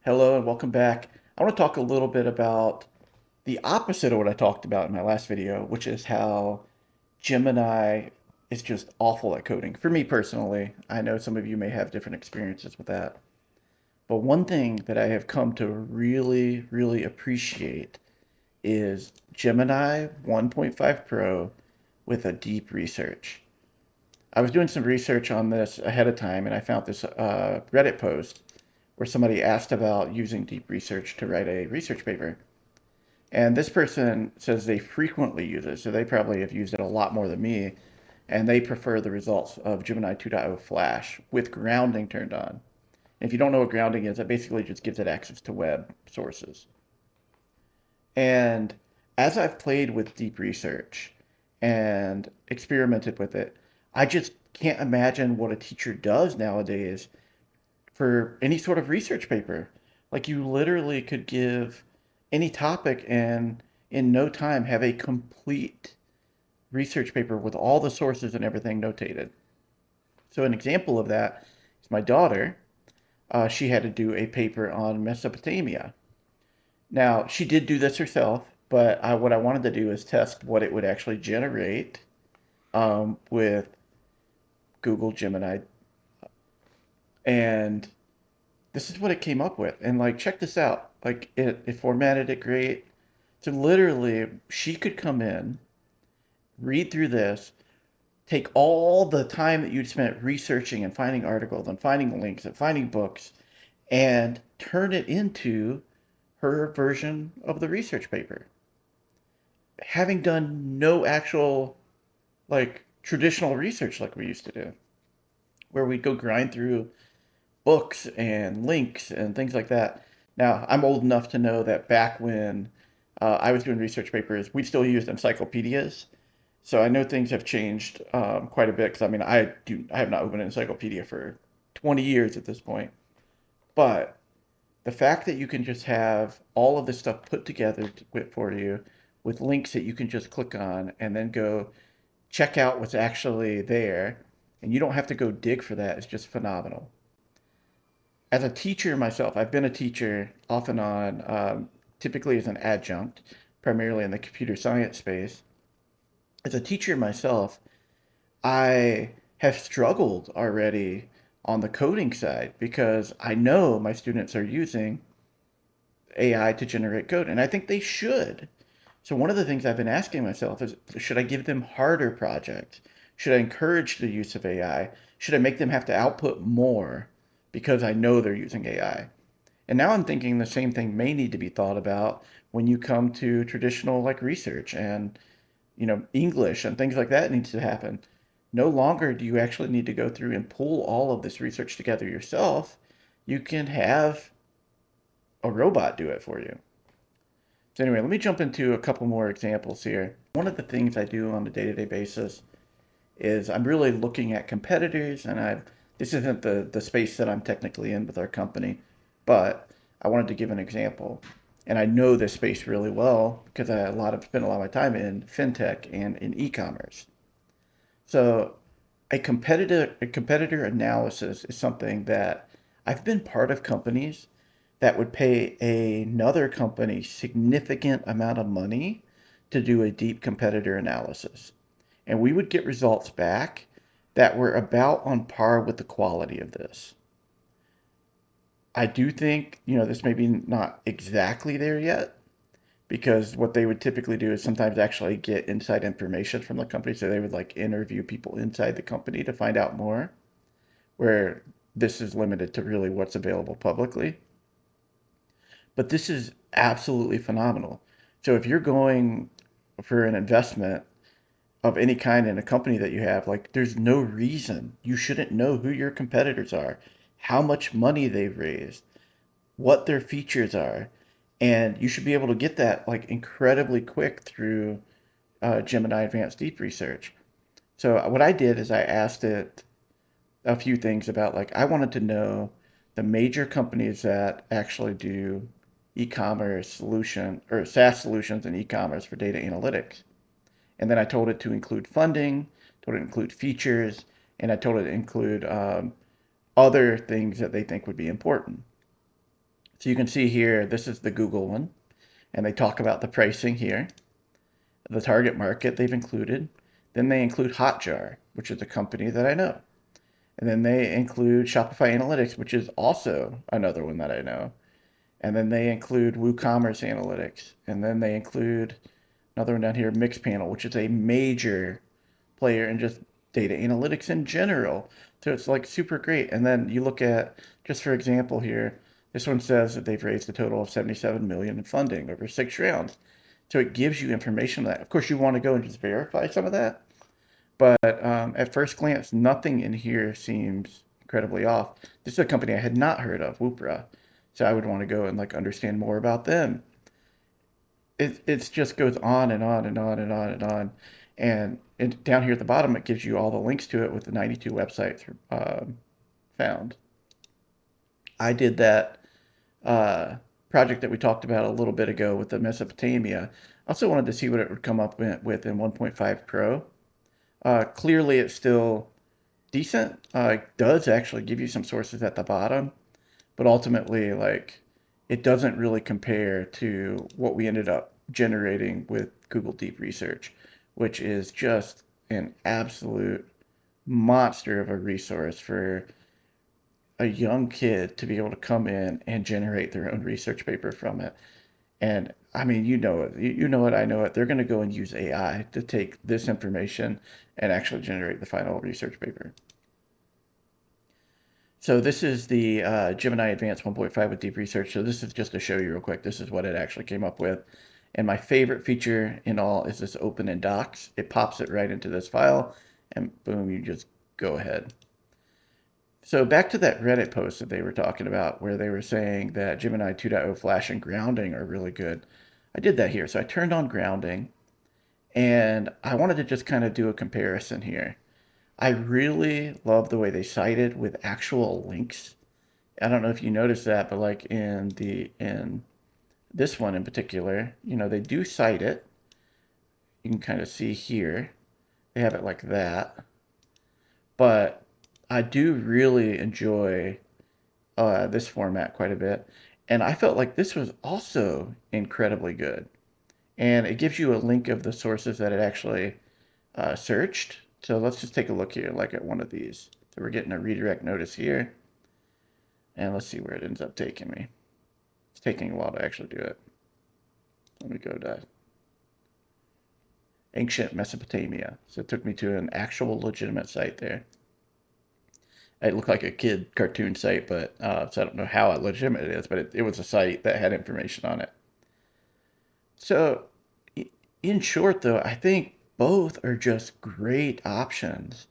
Hello and welcome back. I want to talk a little bit about the opposite of what I talked about in my last video, which is how Gemini is just awful at coding. For me personally, I know some of you may have different experiences with that. But one thing that I have come to really, really appreciate is Gemini 1.5 Pro with a deep research. I was doing some research on this ahead of time and I found this Reddit post where somebody asked about using deep research to write a research paper. And this person says they frequently use it, so they probably have used it a lot more than me, and they prefer the results of Gemini 2.0 Flash with grounding turned on. And if you don't know what grounding is, that basically just gives it access to web sources. And as I've played with deep research and experimented with it, I just can't imagine what a teacher does nowadays for any sort of research paper. Like you literally could give any topic and in no time have a complete research paper with all the sources and everything notated. So an example of that is my daughter. She had to do a paper on Mesopotamia. Now, she did do this herself, but what I wanted to do is test what it would actually generate with Google Gemini. And this is what it came up with. And like, check this out. Like, it formatted it great. So literally, she could come in, read through this, take all the time that you'd spent researching and finding articles and finding links and finding books, and turn it into her version of the research paper. Having done no actual, like, traditional research like we used to do, where we'd go grind through books and links and things like that. Now, I'm old enough to know that back when I was doing research papers, we still used encyclopedias. So I know things have changed quite a bit. Because I mean, I have not opened an encyclopedia for 20 years at this point. But the fact that you can just have all of this stuff put together for you with links that you can just click on and then go check out what's actually there, and you don't have to go dig for that is just phenomenal. As a teacher myself, I've been a teacher off and on, typically as an adjunct, primarily in the computer science space. As a teacher myself, I have struggled already on the coding side because I know my students are using AI to generate code, and I think they should. So one of the things I've been asking myself is, should I give them harder projects? Should I encourage the use of AI? Should I make them have to output more because I know they're using AI? And now I'm thinking the same thing may need to be thought about when you come to traditional like research and English and things like that needs to happen. No longer do you actually need to go through and pull all of this research together yourself. You can have a robot do it for you. So anyway, let me jump into a couple more examples here. One of the things I do on a day-to-day basis is I'm really looking at competitors, and this isn't the space that I'm technically in with our company, but I wanted to give an example. And I know this space really well because spent a lot of my time in fintech and in e-commerce. So a competitor analysis is something that I've been part of companies that would pay another company significant amount of money to do a deep competitor analysis. And we would get results back that were about on par with the quality of this. I do think, this may be not exactly there yet, because what they would typically do is sometimes actually get inside information from the company. So they would like interview people inside the company to find out more, where this is limited to really what's available publicly. But this is absolutely phenomenal. So if you're going for an investment of any kind in a company that you have, like there's no reason you shouldn't know who your competitors are, how much money they've raised, what their features are, and you should be able to get that like incredibly quick through Gemini Advanced Deep Research. So what I did is I asked it a few things about like I wanted to know the major companies that actually do e-commerce solution or SaaS solutions and e-commerce for data analytics. And then I told it to include funding, told it to include features, and I told it to include other things that they think would be important. So you can see here, this is the Google one, and they talk about the pricing here, the target market they've included. Then they include Hotjar, which is a company that I know. And then they include Shopify Analytics, which is also another one that I know. And then they include WooCommerce Analytics. And then they include another one down here, Mixpanel, which is a major player in just data analytics in general. So it's like super great. And then you look at, just for example here, this one says that they've raised a total of 77 million in funding over 6 rounds. So it gives you information on that. Of course, you want to go and just verify some of that. But at first glance, nothing in here seems incredibly off. This is a company I had not heard of, Whoopra. So I would want to go and like understand more about them. It just goes on and on and on and on and on. And down here at the bottom, it gives you all the links to it with the 92 websites found. I did that uh, project that we talked about a little bit ago with the Mesopotamia. I also wanted to see what it would come up with in 1.5 Pro. Clearly, it's still decent. It does actually give you some sources at the bottom, but ultimately, like, it doesn't really compare to what we ended up generating with Google Deep Research, which is just an absolute monster of a resource for a young kid to be able to come in and generate their own research paper from it. And I mean, you know it. You know it. I know it. They're going to go and use AI to take this information and actually generate the final research paper. So this is the Gemini Advanced 1.5 with deep research. So this is just to show you real quick. This is what it actually came up with. And my favorite feature in all is this open in docs. It pops it right into this file and boom, you just go ahead. So back to that Reddit post that they were talking about where they were saying that Gemini 2.0 Flash and grounding are really good. I did that here. So I turned on grounding and I wanted to just kind of do a comparison here. I really love the way they cited with actual links. I don't know if you noticed that, but like in this one in particular, you know, they do cite it. You can kind of see here. They have it like that. But I do really enjoy this format quite a bit. And I felt like this was also incredibly good. And it gives you a link of the sources that it actually searched. So let's just take a look here, like at one of these. So we're getting a redirect notice here. And let's see where it ends up taking me. It's taking a while to actually do it. Let me go to ancient Mesopotamia. So it took me to an actual legitimate site there. It looked like a kid cartoon site, but so I don't know how legitimate it is, but it was a site that had information on it. So, in short, though, I think both are just great options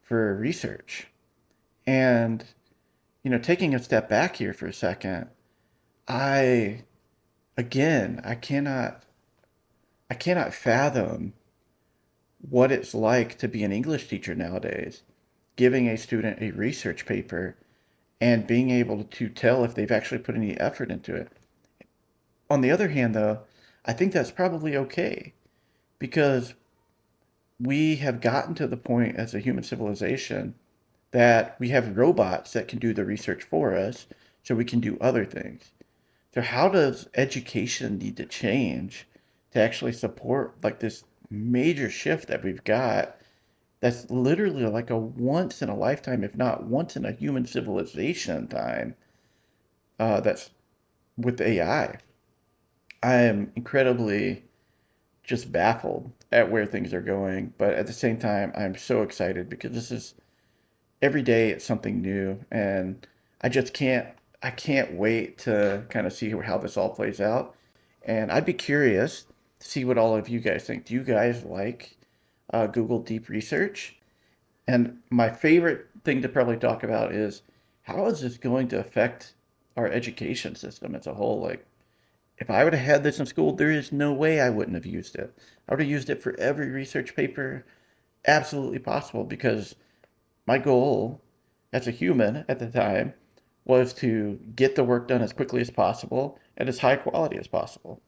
for research. And, you know, taking a step back here for a second, I, again, I cannot fathom what it's like to be an English teacher nowadays, giving a student a research paper and being able to tell if they've actually put any effort into it. On the other hand, though, I think that's probably okay because we have gotten to the point as a human civilization that we have robots that can do the research for us so we can do other things. So how does education need to change to actually support like this major shift that we've got that's literally like a once in a lifetime, if not once in a human civilization time, that's with AI. I am incredibly just baffled at where things are going, but at the same time, I'm so excited because this is every day it's something new, and I just I can't wait to kind of see how this all plays out. And I'd be curious to see what all of you guys think. Do you guys like Google Deep Research? And my favorite thing to probably talk about is how is this going to affect our education system as a whole? Like, if I would have had this in school, there is no way I wouldn't have used it. I would have used it for every research paper absolutely possible because my goal as a human at the time was to get the work done as quickly as possible and as high quality as possible.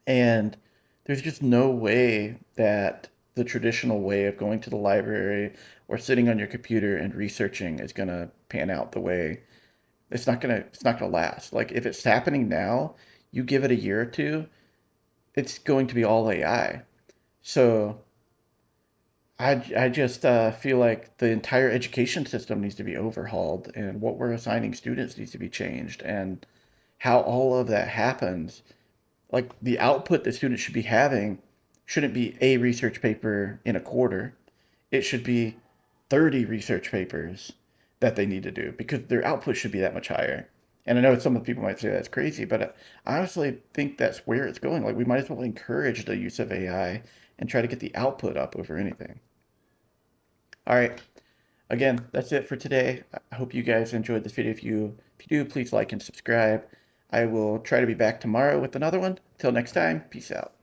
And there's just no way that the traditional way of going to the library or sitting on your computer and researching is going to pan out the way It's not gonna last. Like if it's happening now, you give it a year or two, it's going to be all AI. So I just feel like the entire education system needs to be overhauled, and what we're assigning students needs to be changed, and how all of that happens. Like the output that students should be having shouldn't be a research paper in a quarter. It should be 30 research papers that they need to do because their output should be that much higher. And I know some of the people might say that's crazy, but I honestly think that's where it's going. Like we might as well encourage the use of AI and try to get the output up over anything. All right. Again, that's it for today. I hope you guys enjoyed this video. If you do, please like and subscribe. I will try to be back tomorrow with another one. Till next time, peace out.